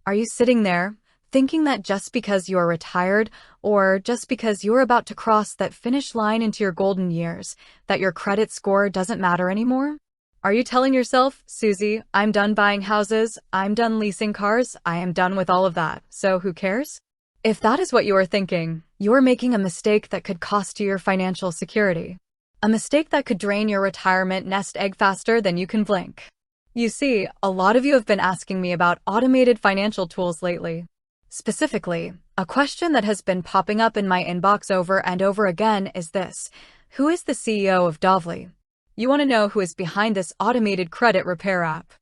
Are you sitting there, thinking that just because you are retired, or just because you're about to cross that finish line into your golden years, that your credit score doesn't matter anymore? Are you telling yourself, Susie, I'm done buying houses, I'm done leasing cars, I am done with all of that, so who cares? If that is what you are thinking, you are making a mistake that could cost you your financial security. A mistake that could drain your retirement nest egg faster than you can blink. You see, a lot of you have been asking me about automated financial tools lately. Specifically, a question that has been popping up in my inbox over and over again is this: who is the CEO of Dovly? You want to know who is behind this automated credit repair app.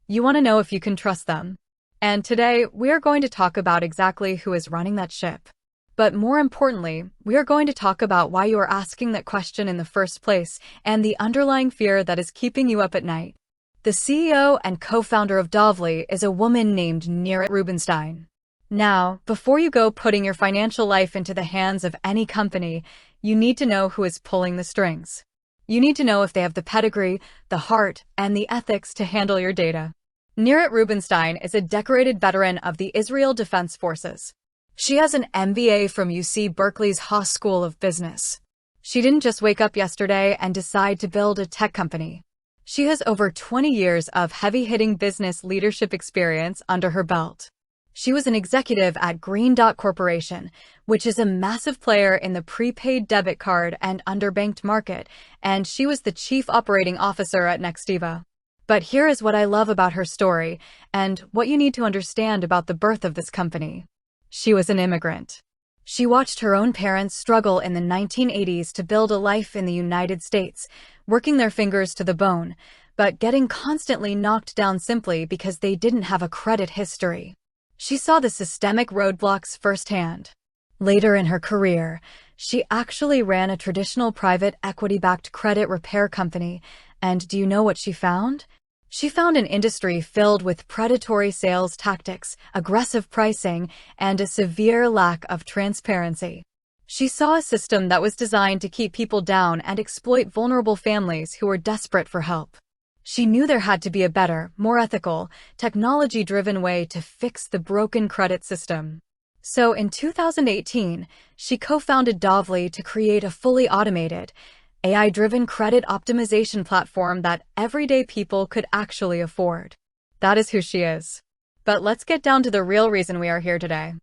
You want to know if you can trust them. And today, we are going to talk about exactly who is running that ship. But more importantly, we are going to talk about why you are asking that question in the first place and the underlying fear that is keeping you up at night. The CEO and co-founder of Dovly is a woman named Nirit Rubenstein. Now, before you go putting your financial life into the hands of any company, you need to know who is pulling the strings. You need to know if they have the pedigree, the heart, and the ethics to handle your data. Nirit Rubenstein is a decorated veteran of the Israel Defense Forces. She has an MBA from UC Berkeley's Haas School of Business. She didn't just wake up yesterday and decide to build a tech company. She has over 20 years of heavy-hitting business leadership experience under her belt. She was an executive at Green Dot Corporation, which is a massive player in the prepaid debit card and underbanked market, and she was the chief operating officer at Nextiva. But here is what I love about her story, and what you need to understand about the birth of this company. She was an immigrant. She watched her own parents struggle in the 1980s to build a life in the United States, working their fingers to the bone, but getting constantly knocked down simply because they didn't have a credit history. She saw the systemic roadblocks firsthand. Later in her career, she actually ran a traditional private equity-backed credit repair company, and do you know what she found? She found an industry filled with predatory sales tactics, aggressive pricing, and a severe lack of transparency. She saw a system that was designed to keep people down and exploit vulnerable families who were desperate for help. She knew there had to be a better, more ethical, technology-driven way to fix the broken credit system. So in 2018, she co-founded Dovly to create a fully automated, AI-driven credit optimization platform that everyday people could actually afford. That is who she is. But let's get down to the real reason we are here today.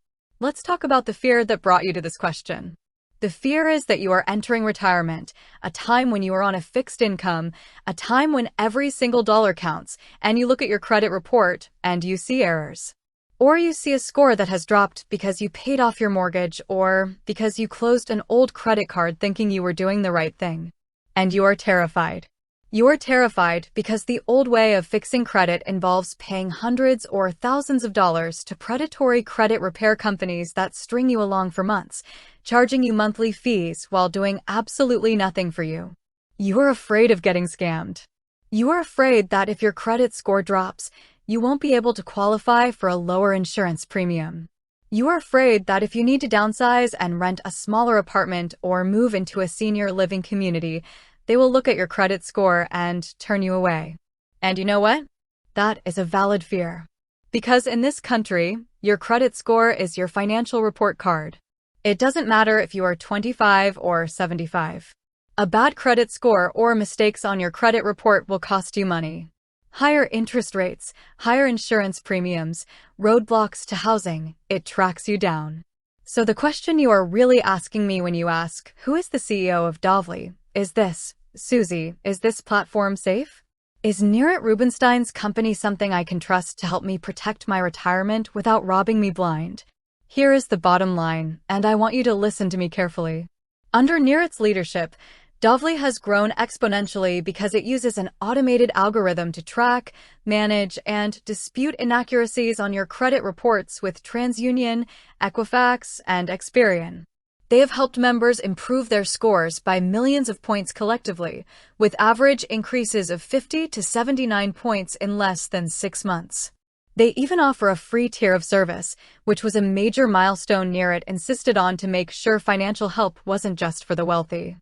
Let's talk about the fear that brought you to this question. The fear is that you are entering retirement, a time when you are on a fixed income, a time when every single dollar counts, and you look at your credit report and you see errors. Or you see a score that has dropped because you paid off your mortgage or because you closed an old credit card thinking you were doing the right thing. And you are terrified. You are terrified because the old way of fixing credit involves paying hundreds or thousands of dollars to predatory credit repair companies that string you along for months, charging you monthly fees while doing absolutely nothing for you. You are afraid of getting scammed. You are afraid that if your credit score drops, you won't be able to qualify for a lower insurance premium. You are afraid that if you need to downsize and rent a smaller apartment or move into a senior living community, they will look at your credit score and turn you away. And you know what? That is a valid fear. Because in this country, your credit score is your financial report card. It doesn't matter if you are 25 or 75. A bad credit score or mistakes on your credit report will cost you money. Higher interest rates, higher insurance premiums, roadblocks to housing, it tracks you down. So the question you are really asking me when you ask, who is the CEO of Dovly, is this: Susie, is this platform safe? Is Nirit Rubenstein's company something I can trust to help me protect my retirement without robbing me blind? Here is the bottom line, and I want you to listen to me carefully. Under Nirit's leadership, Dovly has grown exponentially because it uses an automated algorithm to track, manage, and dispute inaccuracies on your credit reports with TransUnion, Equifax, and Experian. They have helped members improve their scores by millions of points collectively, with average increases of 50 to 79 points in less than 6 months. They even offer a free tier of service, which was a major milestone Nirit insisted on to make sure financial help wasn't just for the wealthy.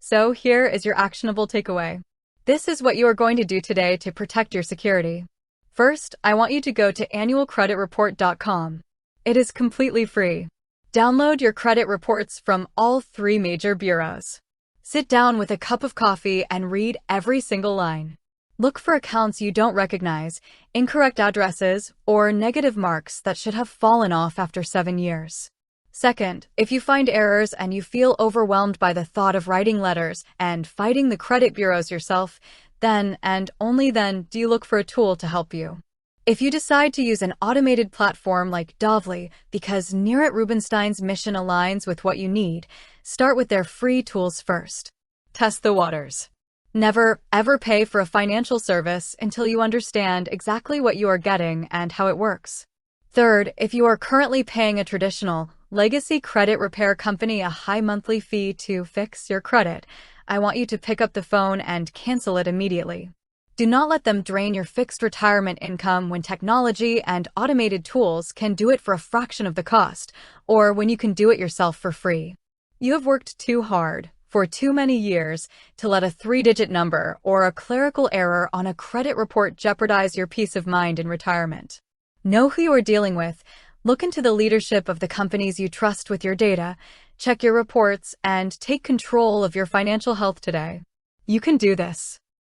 So here is your actionable takeaway. This is what you are going to do today to protect your security. First, I want you to go to annualcreditreport.com. It is completely free. Download your credit reports from all 3 major bureaus. Sit down with a cup of coffee and read every single line. Look for accounts you don't recognize, incorrect addresses, or negative marks that should have fallen off after 7 years. Second, if you find errors and you feel overwhelmed by the thought of writing letters and fighting the credit bureaus yourself, then and only then do you look for a tool to help you. If you decide to use an automated platform like Dovly because Nirit Rubenstein's mission aligns with what you need, start with their free tools first. Test the waters. Never, ever pay for a financial service until you understand exactly what you are getting and how it works. Third, if you are currently paying a traditional, legacy credit repair company a high monthly fee to fix your credit, I want you to pick up the phone and cancel it immediately. Do not let them drain your fixed retirement income when technology and automated tools can do it for a fraction of the cost, or when you can do it yourself for free. You have worked too hard, for too many years, to let a 3-digit number or a clerical error on a credit report jeopardize your peace of mind in retirement. Know who you are dealing with, look into the leadership of the companies you trust with your data, check your reports, and take control of your financial health today. You can do this.